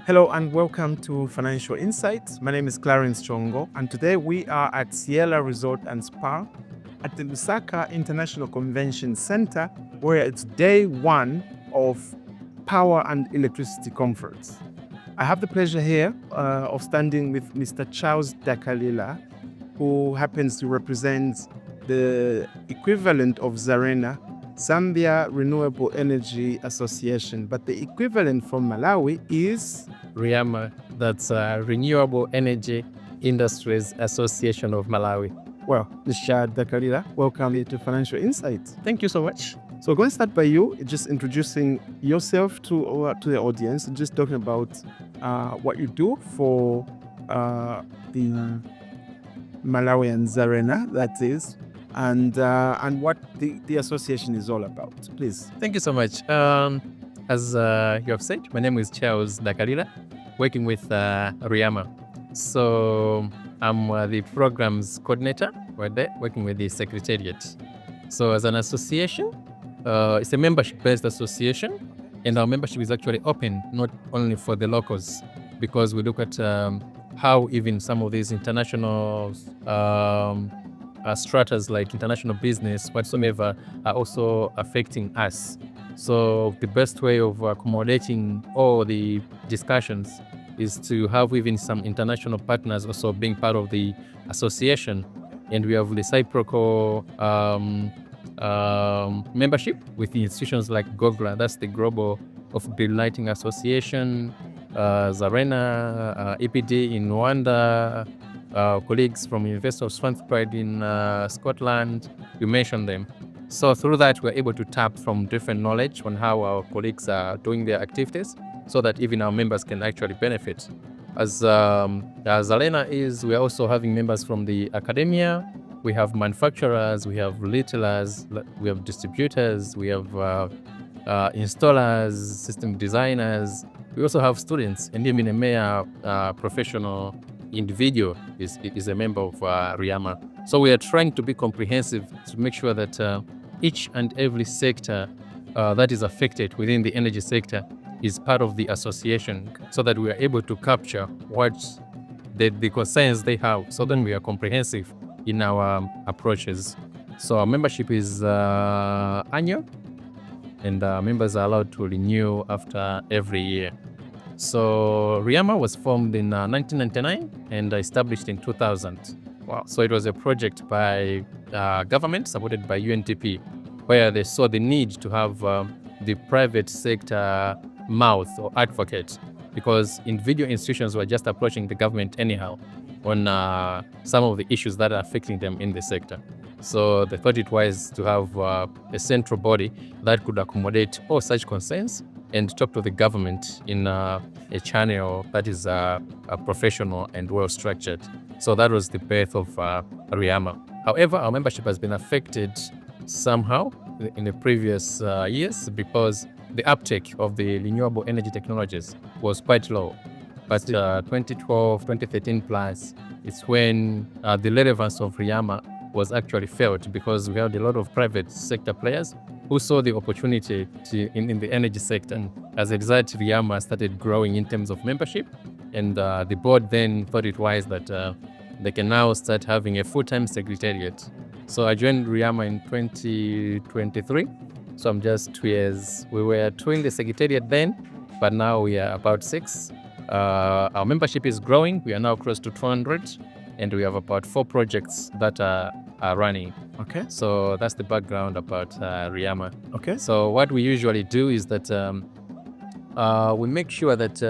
Hello and welcome to Financial Insights. My name is Clarence Chongo, and today we are at Ciela Resort and Spa at the Lusaka International Convention Center, where it's day one of Power and Electricity Conference. I have the pleasure here of standing with Mr. Charles Dakalila, who happens to represent the equivalent of ZARENA, Zambia Renewable Energy Association, but the equivalent from Malawi is REIMA, that's Renewable Energy Industries Association of Malawi. Well, Mr. Dakalila, welcome to Financial Insights. Thank you so much. So I'm going to start by you, just introducing yourself to the audience, and just talking about what you do for the Malawian ZARENA, that is, and what the association is all about. Please. Thank you so much. As you have said, my name is Charles Dakalila, working with REIMA. So I'm the programs coordinator. We're there working with the secretariat. So as an association, it's a membership-based association, and our membership is actually open not only for the locals, because we look at how even some of these international stratas like international business whatsoever are also affecting us. So the best way of accommodating all the discussions is to have even some international partners also being part of the association. And we have reciprocal membership with the institutions like GOGLA, that's the Global of Green Lighting Association, ZARENA, EPD in Rwanda, colleagues from University of Swanspride in Scotland, you mentioned them. So through that, we're able to tap from different knowledge on how our colleagues are doing their activities, so that even our members can actually benefit. As ZARENA is, we're also having members from the academia, we have manufacturers, we have retailers, we have distributors, we have installers, system designers, we also have students, and even a mere professional individual is a member of REIMA. So we are trying to be comprehensive to make sure that each and every sector that is affected within the energy sector is part of the association, so that we are able to capture what the concerns they have, so then we are comprehensive in our approaches. So our membership is annual, and members are allowed to renew after every year. So REIMA was formed in 1999 and established in 2000. Wow. So it was a project by government supported by UNDP, where they saw the need to have the private sector mouth or advocate, because individual institutions were just approaching the government anyhow on some of the issues that are affecting them in the sector. So they thought it wise to have a central body that could accommodate all such concerns and talk to the government in a channel that is professional and well structured. So that was the birth of REIMA. However, our membership has been affected somehow in the previous years, because the uptake of the renewable energy technologies was quite low. But 2012, 2013 plus is when the relevance of REIMA was actually felt, because we had a lot of private sector players who saw the opportunity in the energy sector. As a result, REIMA started growing in terms of membership, and the board then thought it wise that they can now start having a full-time secretariat. So I joined REIMA in 2023, so I'm just 2 years. We were 2 in the secretariat then, but now we are about 6. Our membership is growing. We are now close to 200, and we have about 4 projects that are running. Okay. So that's the background about REIMA. Okay. So what we usually do is that we make sure that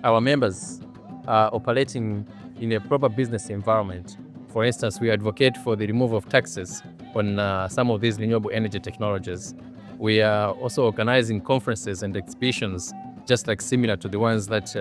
our members are operating in a proper business environment. For instance, we advocate for the removal of taxes on some of these renewable energy technologies. We are also organizing conferences and exhibitions, just like similar to the ones that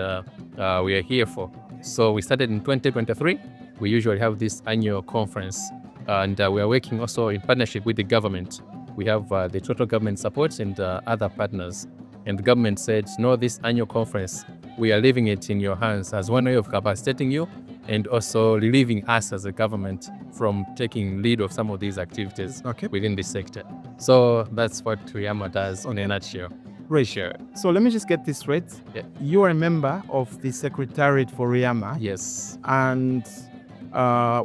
we are here for. So we started in 2023. We usually have this annual conference, and we are working also in partnership with the government. We have the total government support and other partners. And the government said, no, this annual conference, we are leaving it in your hands as one way of capacitating you, and also relieving us as a government from taking lead of some of these activities within this sector. So that's what REIMA does in a nutshell. Great. Sure. So let me just get this straight. Yeah. You are a member of the Secretariat for REIMA. Yes. And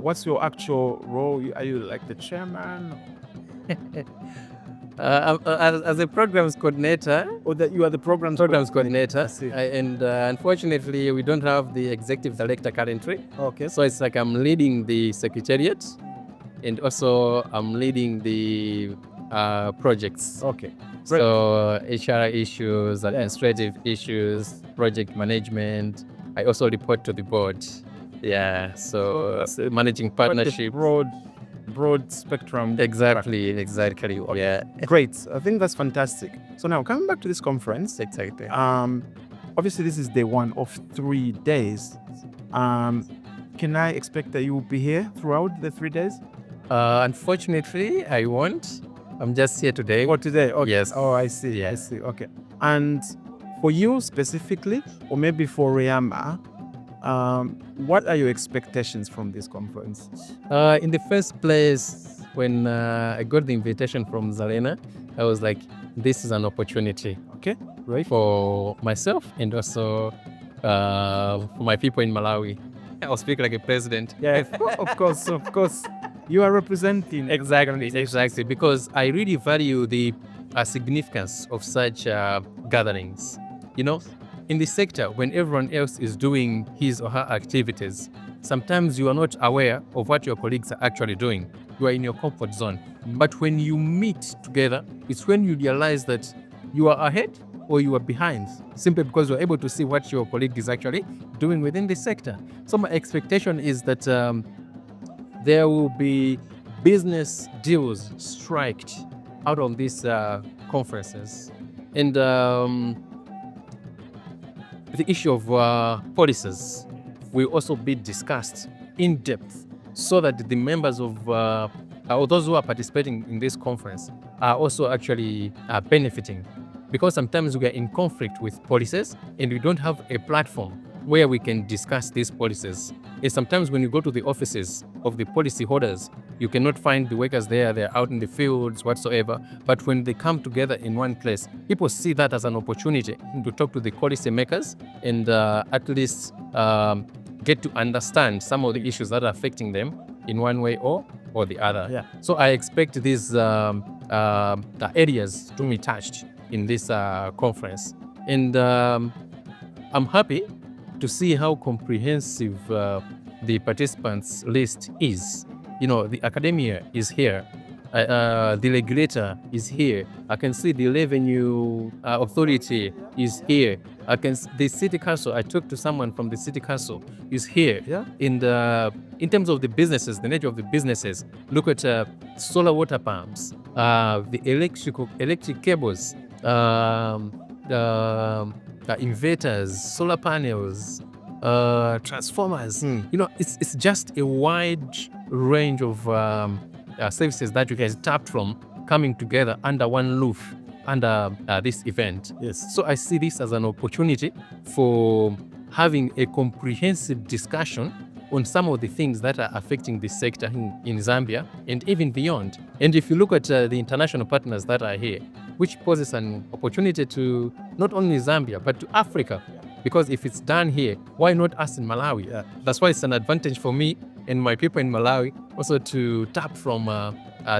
what's your actual role? Are you like the chairman? As a programs coordinator, Or that you are the programs coordinator, I see. and unfortunately, we don't have the executive director currently. Okay. So it's like I'm leading the secretariat, and also I'm leading the projects. Okay. So HR issues, administrative issues, project management. I also report to the board. Yeah. So managing partnership. Broad spectrum. Exactly. Yeah. Great. I think that's fantastic. So now coming back to this conference, Exactly. obviously this is day 1 of 3 days. Can I expect that you will be here throughout the 3 days? Unfortunately, I won't. I'm just here today. Or today? Okay. Yes. Oh, I see. Yeah. I see. Okay. And for you specifically, or maybe for REIMA, what are your expectations from this conference? In the first place, when I got the invitation from Zalena, I was like, this is an opportunity, Okay. Right. for myself and also for my people in Malawi. I'll speak like a president. Yeah. Of course. You are representing. Exactly. Because I really value the significance of such gatherings. You know, in the sector, when everyone else is doing his or her activities, sometimes you are not aware of what your colleagues are actually doing. You are in your comfort zone. But when you meet together, it's when you realize that you are ahead or you are behind, simply because you're able to see what your colleague is actually doing within the sector. So my expectation is that there will be business deals striked out of these conferences. And the issue of policies will also be discussed in depth so that the members of or those who are participating in this conference are also actually benefiting. Because sometimes we are in conflict with policies and we don't have a platform where we can discuss these policies. And sometimes when you go to the offices of the policy holders, you cannot find the workers there, they're out in the fields whatsoever. But when they come together in one place, people see that as an opportunity to talk to the policy makers and at least get to understand some of the issues that are affecting them in one way or the other. Yeah. So I expect these the areas to be touched in this conference. And I'm happy to see how comprehensive the participants list is. You know, the academia is here. The regulator is here. I can see the revenue authority is here. The city council, I talked to someone from the city council, is here. Yeah. In terms of the businesses, the nature of the businesses, look at solar water pumps, the electric cables, inverters, solar panels, transformers. You know, it's just a wide range of services that you guys tapped from coming together under one roof under this event. Yes. So I see this as an opportunity for having a comprehensive discussion on some of the things that are affecting the sector in Zambia and even beyond. And if you look at the international partners that are here, which poses an opportunity to not only Zambia, but to Africa. Because if it's done here, why not us in Malawi? That's why it's an advantage for me and my people in Malawi also to tap from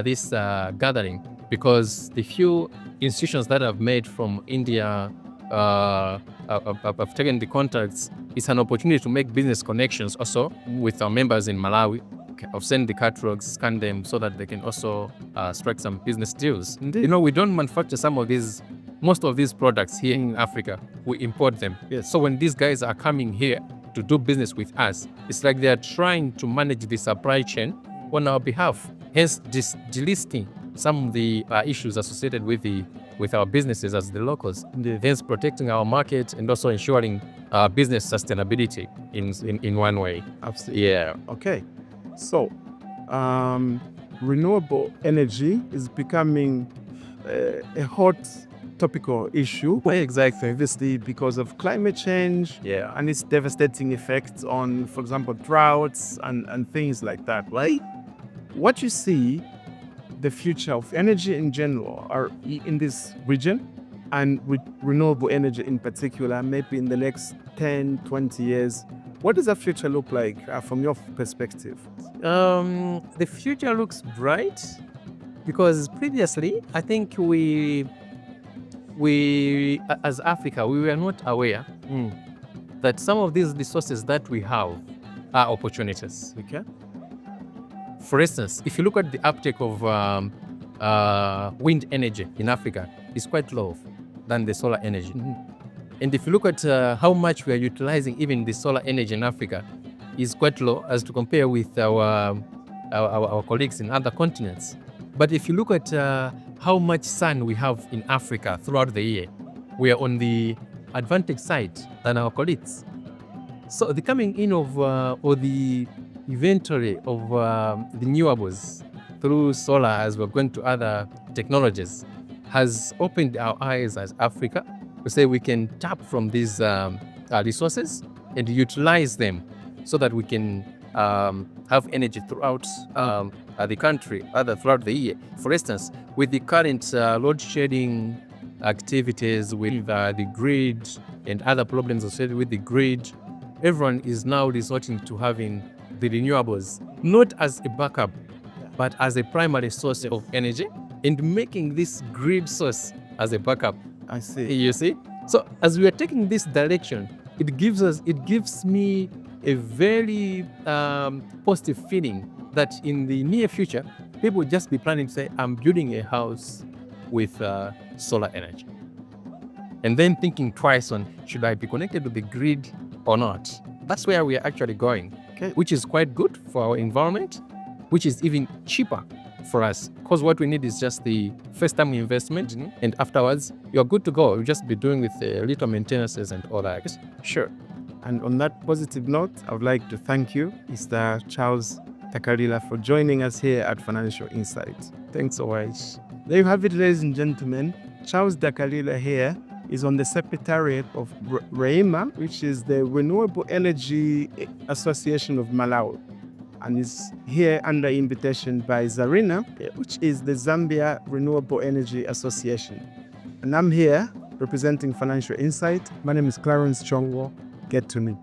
this gathering, because the few institutions that I've made from India, I've taken the contacts. It's an opportunity to make business connections also with our members in Malawi. I've sent the catalogs, scan them so that they can also strike some business deals. Indeed. You know, we don't manufacture most of these products here in Africa. We import them. Yes. So when these guys are coming here to do business with us, it's like they are trying to manage the supply chain on our behalf. Hence, delisting some of the issues associated with our businesses as the locals. Indeed. Hence, protecting our market and also ensuring business sustainability in one way. Absolutely. Yeah. Okay. So, renewable energy is becoming a hot topical issue. Well, exactly. Obviously, because of climate change. Yeah. And its devastating effects on, for example, droughts and things like that, right? What you see the future of energy in general are in this region, and with renewable energy in particular, maybe in the next 10, 20 years, what does the future look like from your perspective? The future looks bright because previously, I think we as Africa, we were not aware that some of these resources that we have are opportunities. Okay. For instance, if you look at the uptake of wind energy in Africa, it's quite low than the solar energy. And if you look at how much we are utilizing even the solar energy in Africa, is quite low as to compare with our colleagues in other continents. But if you look at how much sun we have in Africa throughout the year, we are on the advantage side than our colleagues. So the coming in of or the inventory of renewables through solar, as we're going to other technologies, has opened our eyes as Africa to say we can tap from these resources and utilize them so that we can have energy throughout the country, throughout the year. For instance, with the current load shedding activities with the grid and other problems associated with the grid, everyone is now resorting to having the renewables, not as a backup, but as a primary source of energy, and making this grid source as a backup. I see. You see? So as we are taking this direction, it gives me a very positive feeling that in the near future, people will just be planning to say, I'm building a house with solar energy. And then thinking twice on, should I be connected to the grid or not? That's where we are actually going, Okay. which is quite good for our environment, which is even cheaper for us, because what we need is just the first time investment, and afterwards you're good to go. You'll just be doing with little maintenances and all that. Sure. And on that positive note, I would like to thank you, Mr. Charles Dakalila, for joining us here at Financial Insights. Thanks so much. There you have it, ladies and gentlemen. Charles Dakalila here is on the Secretariat of REIMA, which is the Renewable Energy Association of Malawi, and is here under invitation by ZARINA, which is the Zambia Renewable Energy Association. And I'm here representing Financial Insight. My name is Clarence Chongo. Get to me.